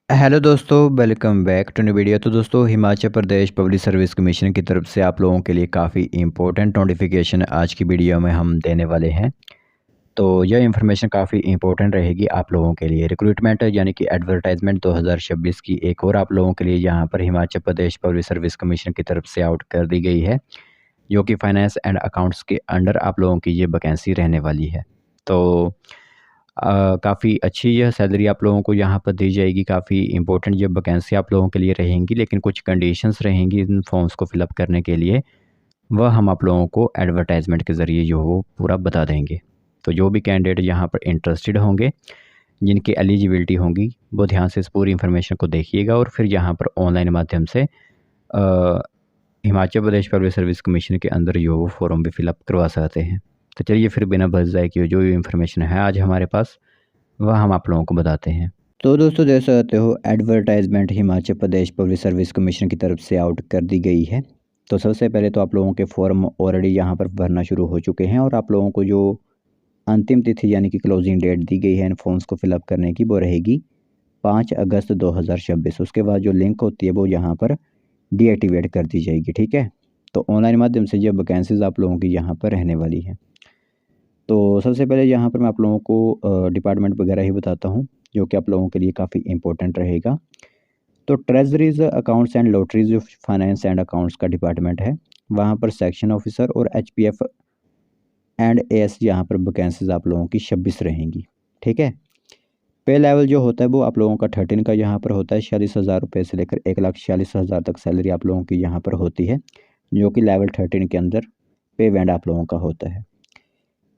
Hello दोस्तों, welcome back to new video. तो दोस्तों, Himachal Pradesh public service commission की तरफ से आप लोगों के लिए काफ़ी इंपॉर्टेंट नोटिफिकेशन आज की वीडियो में हम देने वाले हैं। तो यह इंफॉर्मेशन काफ़ी इंपॉर्टेंट रहेगी आप लोगों के लिए। रिक्रूटमेंट यानी कि एडवर्टाइजमेंट 2026 की एक और आप लोगों के लिए यहाँ पर Himachal Pradesh public service commission की तरफ से आउट कर दी गई है, जो कि फाइनेंस एंड अकाउंट्स के अंडर आप लोगों की ये वैकेंसी रहने वाली है। तो काफ़ी अच्छी यह सैलरी आप लोगों को यहाँ पर दी जाएगी। काफ़ी इंपॉर्टेंट ये वैकेंसी आप लोगों के लिए रहेंगी, लेकिन कुछ कंडीशंस रहेंगी इन फॉर्म्स को फिलअप करने के लिए। वह हम आप लोगों को एडवर्टाइजमेंट के ज़रिए जो वो पूरा बता देंगे। तो जो भी कैंडिडेट यहाँ पर इंटरेस्टेड होंगे, जिनकी एलिजिबिलिटी होंगी, वो ध्यान से इस पूरी इन्फॉर्मेशन को देखिएगा और फिर यहाँ पर ऑनलाइन माध्यम से Himachal Pradesh public service commission के अंदर जो वो फॉर्म भी फिलअप करवा सकते हैं। तो चलिए फिर बिना बजाय कि जो इन्फॉर्मेशन है आज हमारे पास, वह हम आप लोगों को बताते हैं। तो दोस्तों, देख सकते हो advertisement Himachal Pradesh public service commission की तरफ से आउट कर दी गई है। तो सबसे पहले तो आप लोगों के फॉर्म ऑलरेडी यहाँ पर भरना शुरू हो चुके हैं और आप लोगों को जो अंतिम तिथि यानी कि क्लोजिंग डेट दी गई है इन फॉर्म्स को फिलअप करने की, वो रहेगी 5 अगस्त 2026। उसके बाद जो लिंक होती है वो यहाँ पर डीएक्टिवेट कर दी जाएगी। ठीक है, तो ऑनलाइन माध्यम से ये वैकेंसीज आप लोगों की यहाँ पर रहने वाली हैं। तो सबसे पहले यहाँ पर मैं आप लोगों को डिपार्टमेंट वगैरह ही बताता हूँ, जो कि आप लोगों के लिए काफ़ी इंपॉर्टेंट रहेगा। तो ट्रेजरीज अकाउंट्स एंड लॉटरीज जो फाइनेंस एंड अकाउंट्स का डिपार्टमेंट है, वहाँ पर सेक्शन ऑफिसर और एचपीएफ एंड एएस यहाँ पर वैकेंसीज आप लोगों की 26 रहेंगी। ठीक है, पे लेवल जो होता है वो आप लोगों का 13 का यहाँ पर होता है। 46,000 रुपये से लेकर 1,46,000 तक सैलरी आप लोगों की यहाँ पर होती है, जो कि लेवल 13 के अंदर पे बैंड आप लोगों का होता है।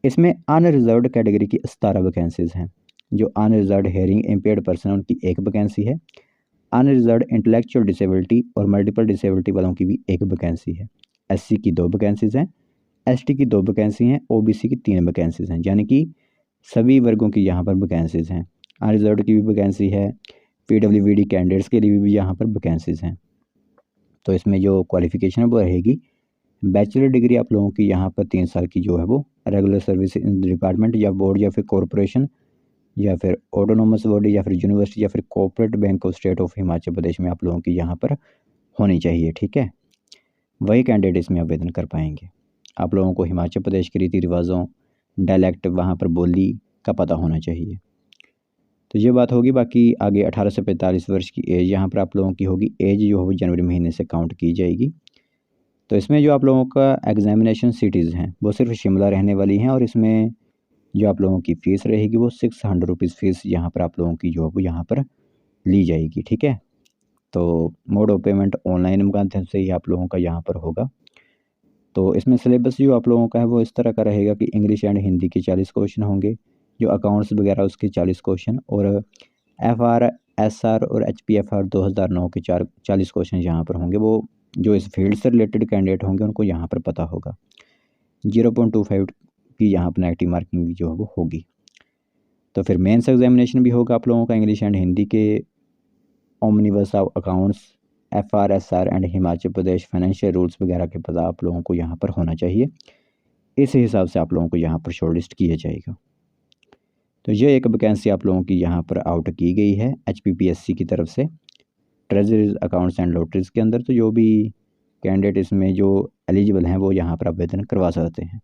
इसमें अनरिजर्व्ड कैटेगरी की 17 वैकेंसीज हैं। जो अनरिजर्व्ड हेयरिंग इम्पेयर्ड पर्सन है उनकी एक वैकेंसी है। अनरिजर्व्ड इंटेलेक्चुअल डिसेबिलिटी और मल्टीपल डिसेबिलिटी वालों की भी एक वैकेंसी है। एससी की 2 वैकेंसीज हैं, एसटी की 2 वैकेंसी हैं, ओबीसी की 3 वैकेंसीज हैं। यानी कि सभी वर्गों की यहाँ पर वैकेंसीज हैं। अनरिजर्व्ड की भी वैकेंसी है, पीडब्ल्यूबीडी कैंडिडेट्स के लिए भी यहाँ पर वैकेंसीज हैं। तो इसमें जो क्वालिफिकेशन है वो रहेगी बैचलर डिग्री आप लोगों की यहाँ पर 3 साल की जो है वो रेगुलर सर्विस इन डिपार्टमेंट या बोर्ड या फिर कॉरपोरेशन या फिर ऑटोनोमस बॉडी या फिर यूनिवर्सिटी या फिर corporate bank of state of Himachal Pradesh में आप लोगों की यहाँ पर होनी चाहिए। ठीक है, वही कैंडिडेट इसमें आवेदन कर पाएंगे। आप लोगों को हिमाचल प्रदेश के रीति रिवाजों, डायलैक्ट, वहाँ पर बोली का पता होना चाहिए। तो ये बात होगी। बाकी आगे 18 से 45 वर्ष की एज यहाँ पर आप लोगों की होगी। एज जो है वो जनवरी महीने से काउंट की जाएगी। तो इसमें जो आप लोगों का एग्जामिनेशन सिटीज़ हैं वो सिर्फ शिमला रहने वाली हैं और इसमें जो आप लोगों की फ़ीस रहेगी वो 600 रुपीज़ फ़ीस यहाँ पर आप लोगों की जो है वो यहाँ पर ली जाएगी। ठीक है, तो मोड ऑफ पेमेंट ऑनलाइन माध्यम से ही आप लोगों का यहाँ पर होगा। तो इसमें सिलेबस जो आप लोगों का है वो इस तरह का रहेगा कि इंग्लिश एंड हिंदी के 40 क्वेश्चन होंगे, जो अकाउंट्स वगैरह उसके 40 क्वेश्चन, और एफआर, एसआर और एचपीएफआर 2009 के 40 क्वेश्चन यहाँ पर होंगे। वो जो इस फील्ड से रिलेटेड कैंडिडेट होंगे उनको यहाँ पर पता होगा। 0.25 की यहाँ पर नेगेटिव मार्किंग भी जो है वो होगी। तो फिर मेंस एग्जामिनेशन भी होगा आप लोगों का इंग्लिश एंड हिंदी के omnibus of accounts, FR, SR and Himachal Pradesh financial rules वगैरह के पता आप लोगों को यहाँ पर होना चाहिए। इस हिसाब से आप लोगों को यहाँ पर शॉर्टलिस्ट किया जाएगा। तो ये एक वैकेंसी आप लोगों की यहाँ पर आउट की गई है एचपीपीएससी की तरफ से ट्रेजरीज अकाउंट्स एंड लॉटरीज के अंदर। तो जो भी कैंडिडेट इसमें जो एलिजिबल हैं वो यहाँ पर आवेदन करवा सकते हैं।